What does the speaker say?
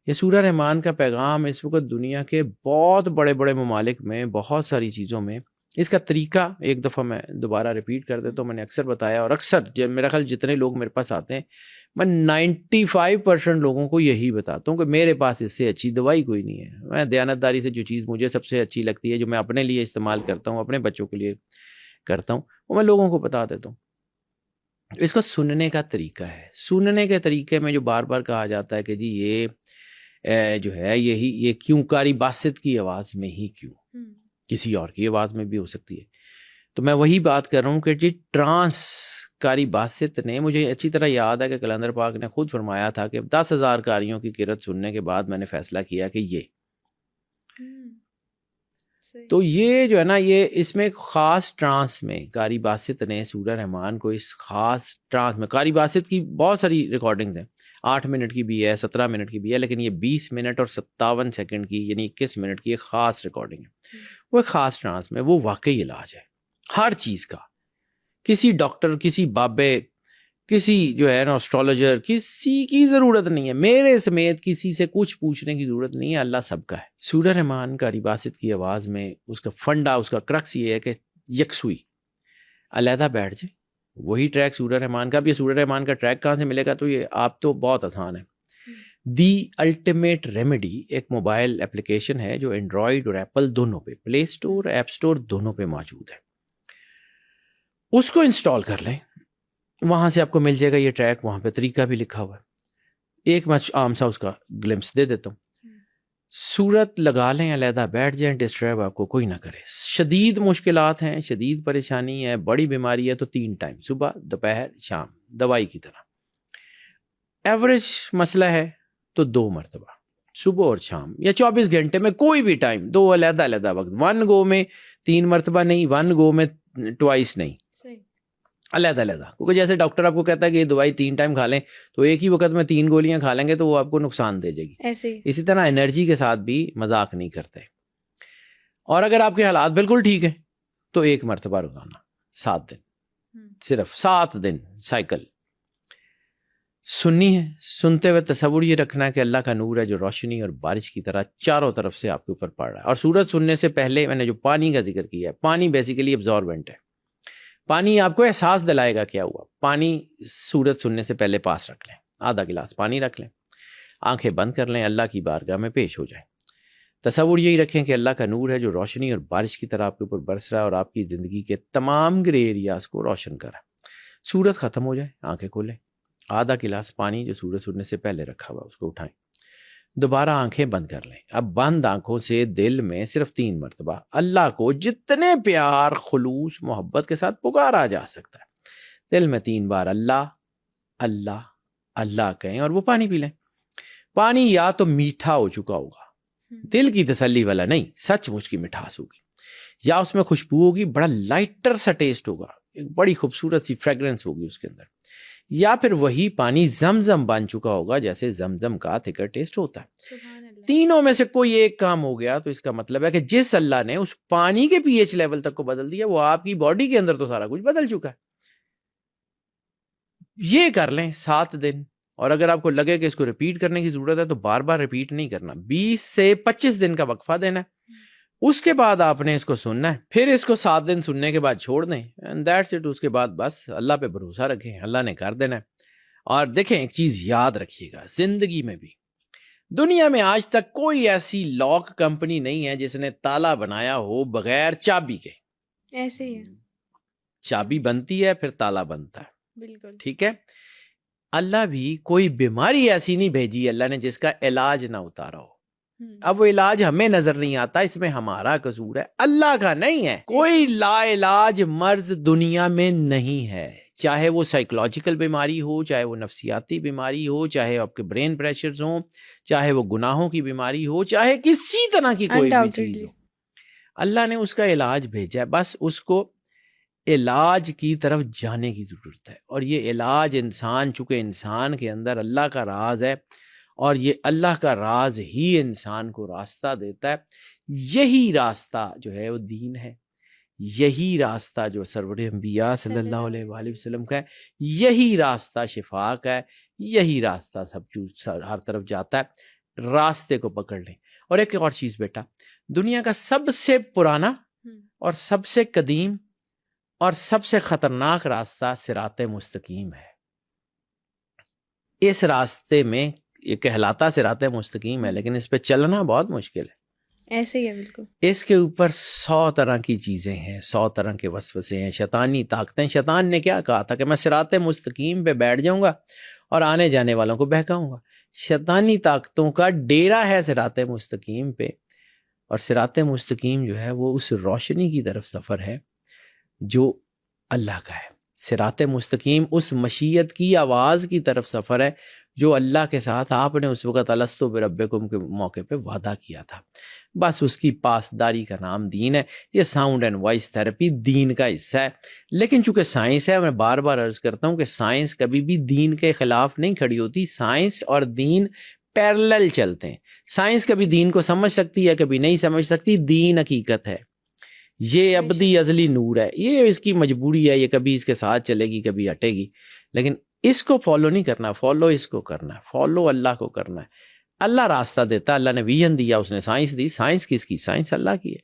یہ سورہ رحمان کا پیغام اس وقت دنیا کے بہت بڑے بڑے ممالک میں بہت ساری چیزوں میں اس کا طریقہ ایک دفعہ میں دوبارہ ریپیٹ کر دیتا ہوں. میں نے اکثر بتایا اور اکثر میرا خیال جتنے لوگ میرے پاس آتے ہیں میں 95% لوگوں کو یہی بتاتا ہوں کہ میرے پاس اس سے اچھی دوائی کوئی نہیں ہے. میں دیانتداری سے جو چیز مجھے سب سے اچھی لگتی ہے، جو میں اپنے لیے استعمال کرتا ہوں، اپنے بچوں کے لیے کرتا ہوں، وہ میں لوگوں کو بتا دیتا ہوں. اس کو سننے کا طریقہ ہے. سننے کے طریقے میں جو بار بار کہا جاتا ہے کہ جی یہ جو ہے یہ کیوں قاری باسط کی آواز میں ہی کیوں، کسی اور کی آواز میں بھی ہو سکتی ہے. تو میں وہی بات کر رہا ہوں کہ جی ٹرانس قاری باسط نے، مجھے اچھی طرح یاد ہے کہ کلندر پاک نے خود فرمایا تھا کہ 10,000 قاریوں کی قرأت سننے کے بعد میں نے فیصلہ کیا کہ یہ تو یہ جو ہے نا، یہ اس میں خاص ٹرانس میں قاری باسط نے سورہ رحمان کو اس خاص ٹرانس میں، قاری باسط کی بہت ساری ریکارڈنگز ہیں، 8 منٹ کی بھی ہے، 17 منٹ کی بھی ہے، لیکن یہ 20 منٹ اور 57 سیکنڈ کی یعنی 21 منٹ کی ایک خاص ریکارڈنگ ہے. وہ ایک خاص ٹرانس میں وہ واقعی علاج ہے ہر چیز کا. کسی ڈاکٹر، کسی بابے، کسی جو ہے نا اسٹرالوجر، کسی کی ضرورت نہیں ہے، میرے سمیت کسی سے کچھ پوچھنے کی ضرورت نہیں ہے. اللہ سب کا ہے. سورہ رحمان قاری باسط کی آواز میں اس کا فنڈا، اس کا کرکس یہ ہے کہ یکسوئی علیحدہ بیٹھ جائے. وہی ٹریک سورہ رحمان کا بھی. سورہ رحمان کا ٹریک کہاں سے ملے گا؟ تو یہ آپ تو بہت آسان ہے. دی الٹیمیٹ ریمیڈی ایک موبائل اپلیکیشن ہے جو اینڈرائڈ اور ایپل دونوں پہ، پلے اسٹور، ایپ اسٹور دونوں پہ موجود ہے. اس کو انسٹال کر لیں، وہاں سے آپ کو مل جائے گا یہ ٹریک. وہاں پہ طریقہ بھی لکھا ہوا ہے. ایک میں عام سا اس کا گلمپس دے دیتا ہوں. سورت لگا لیں، علیحدہ بیٹھ جائیں، ڈسٹرب آپ کو کوئی نہ کرے. شدید مشکلات ہیں، شدید پریشانی ہے، بڑی بیماری ہے تو 3 ٹائم، صبح، دوپہر، شام، دوائی کی طرح. ایوریج مسئلہ ہے تو 2 مرتبہ، صبح اور شام، یا 24 گھنٹے میں کوئی بھی ٹائم، 2 علیحدہ علیحدہ وقت. 1 گو میں 3 مرتبہ نہیں، 1 گو میں ٹوائس نہیں، علیحدہ علیحدہ. کیونکہ جیسے ڈاکٹر آپ کو کہتا ہے کہ یہ دوائی 3 ٹائم کھا لیں، تو ایک ہی وقت میں 3 گولیاں کھا لیں گے تو وہ آپ کو نقصان دے جائے گی. اسی طرح انرجی کے ساتھ بھی مذاق نہیں کرتے. اور اگر آپ کے حالات بالکل ٹھیک ہیں تو 1 مرتبہ روزانہ 7 دن، صرف 7 دن سائیکل سننی ہے. سنتے ہوئے تصور یہ رکھنا ہے کہ اللہ کا نور ہے جو روشنی اور بارش کی طرح چاروں طرف سے آپ کے اوپر پڑ رہا ہے. اور سورت سننے سے پہلے میں نے جو پانی کا ذکر کیا ہے، پانی بیسیکلی ابزاربنٹ ہے. پانی آپ کو احساس دلائے گا کیا ہوا. پانی سورت سننے سے پہلے پاس رکھ لیں، آدھا گلاس پانی رکھ لیں، آنکھیں بند کر لیں، اللہ کی بارگاہ میں پیش ہو جائیں. تصور یہی رکھیں کہ اللہ کا نور ہے جو روشنی اور بارش کی طرح آپ کے اوپر برس رہا ہے اور آپ کی زندگی کے تمام گرے ایریاز کو روشن کر رہا ہے. سورت ختم ہو جائے، آنکھیں کھولیں، آدھا گلاس پانی جو سورت سننے سے پہلے رکھا ہوا اس کو اٹھائیں، دوبارہ آنکھیں بند کر لیں. اب بند آنکھوں سے دل میں صرف 3 مرتبہ اللہ کو جتنے پیار، خلوص، محبت کے ساتھ پکارا جا سکتا ہے، دل میں 3 بار اللہ اللہ اللہ کہیں اور وہ پانی پی لیں. پانی یا تو میٹھا ہو چکا ہوگا، دل کی تسلی والا نہیں، سچ مچ کی مٹھاس ہوگی، یا اس میں خوشبو ہوگی، بڑا لائٹر سا ٹیسٹ ہوگا، ایک بڑی خوبصورت سی فریگرنس ہوگی اس کے اندر، یا پھر وہی پانی زمزم بن چکا ہوگا جیسے زمزم کا تھکر ٹیسٹ ہوتا ہے. تینوں میں سے کوئی ایک کام ہو گیا تو اس کا مطلب ہے کہ جس اللہ نے اس پانی کے پی ایچ لیول تک کو بدل دیا، وہ آپ کی باڈی کے اندر تو سارا کچھ بدل چکا ہے. یہ کر لیں 7 دن. اور اگر آپ کو لگے کہ اس کو ریپیٹ کرنے کی ضرورت ہے تو بار بار ریپیٹ نہیں کرنا، 20 سے 25 دن کا وقفہ دینا ہے. اس کے بعد آپ نے اس کو سننا ہے، پھر اس کو 7 دن سننے کے بعد چھوڑ دیں، اینڈ دیٹس اٹ. اس کے بعد بس اللہ پہ بھروسہ رکھیں، اللہ نے کر دینا ہے. اور دیکھیں ایک چیز یاد رکھیے گا، زندگی میں بھی، دنیا میں آج تک کوئی ایسی لاک کمپنی نہیں ہے جس نے تالا بنایا ہو بغیر چابی کے. ایسے ہی ہے، چابی بنتی ہے پھر تالا بنتا ہے. بالکل ٹھیک ہے. اللہ بھی کوئی بیماری ایسی نہیں بھیجی اللہ نے جس کا علاج نہ اتارا ہو. اب وہ علاج ہمیں نظر نہیں آتا، اس میں ہمارا قصور ہے، اللہ کا نہیں ہے. کوئی لا علاج مرض دنیا میں نہیں ہے، چاہے وہ سائیکولوجیکل بیماری ہو، چاہے وہ نفسیاتی بیماری ہو، چاہے آپ کے برین پریشرز ہوں، چاہے وہ گناہوں کی بیماری ہو، چاہے کسی طرح کی کوئی بھی چیز ہو، اللہ نے اس کا علاج بھیجا ہے. بس اس کو علاج کی طرف جانے کی ضرورت ہے. اور یہ علاج انسان، چونکہ انسان کے اندر اللہ کا راز ہے اور یہ اللہ کا راز ہی انسان کو راستہ دیتا ہے. یہی راستہ جو ہے وہ دین ہے، یہی راستہ جو سرور انبیاء صلی اللہ علیہ وآلہ وسلم کا ہے، یہی راستہ شفا کا ہے، یہی راستہ سب ہر طرف جاتا ہے. راستے کو پکڑ لیں. اور ایک اور چیز بیٹا، دنیا کا سب سے پرانا اور سب سے قدیم اور سب سے خطرناک راستہ صراط مستقیم ہے. اس راستے میں یہ کہلاتا صراط مستقیم ہے، لیکن اس پہ چلنا بہت مشکل ہے. ایسے ہی ہے بالکل. اس کے اوپر 100 طرح کی چیزیں ہیں، 100 طرح کے وسوسے ہیں، شیطانی طاقتیں. شیطان نے کیا کہا تھا کہ میں صراط مستقیم پہ بیٹھ جاؤں گا اور آنے جانے والوں کو بہکاؤں گا. شیطانی طاقتوں کا ڈیرا ہے صراط مستقیم پہ، اور صراط مستقیم جو ہے وہ اس روشنی کی طرف سفر ہے جو اللہ کا ہے. صراط مستقیم اس مشیت کی آواز کی طرف سفر ہے جو اللہ کے ساتھ آپ نے اس وقت الستو بربکم کے موقع پہ وعدہ کیا تھا. بس اس کی پاسداری کا نام دین ہے. یہ ساؤنڈ اینڈ وائس تھراپی دین کا حصہ ہے، لیکن چونکہ سائنس ہے، میں بار بار عرض کرتا ہوں کہ سائنس کبھی بھی دین کے خلاف نہیں کھڑی ہوتی. سائنس اور دین پیرلل چلتے ہیں. سائنس کبھی دین کو سمجھ سکتی ہے، کبھی نہیں سمجھ سکتی. دین حقیقت ہے، یہ ابدی ازلی نور ہے، یہ اس کی مجبوری ہے، یہ کبھی اس کے ساتھ چلے گی کبھی ہٹے گی، لیکن اس کو فالو نہیں کرنا. فالو اس کو کرنا ہے، فالو اللہ کو کرنا ہے. اللہ راستہ دیتا، اللہ نے ویژن دیا، اس نے سائنس دی. سائنس کس کی؟ سائنس اللہ کی ہے.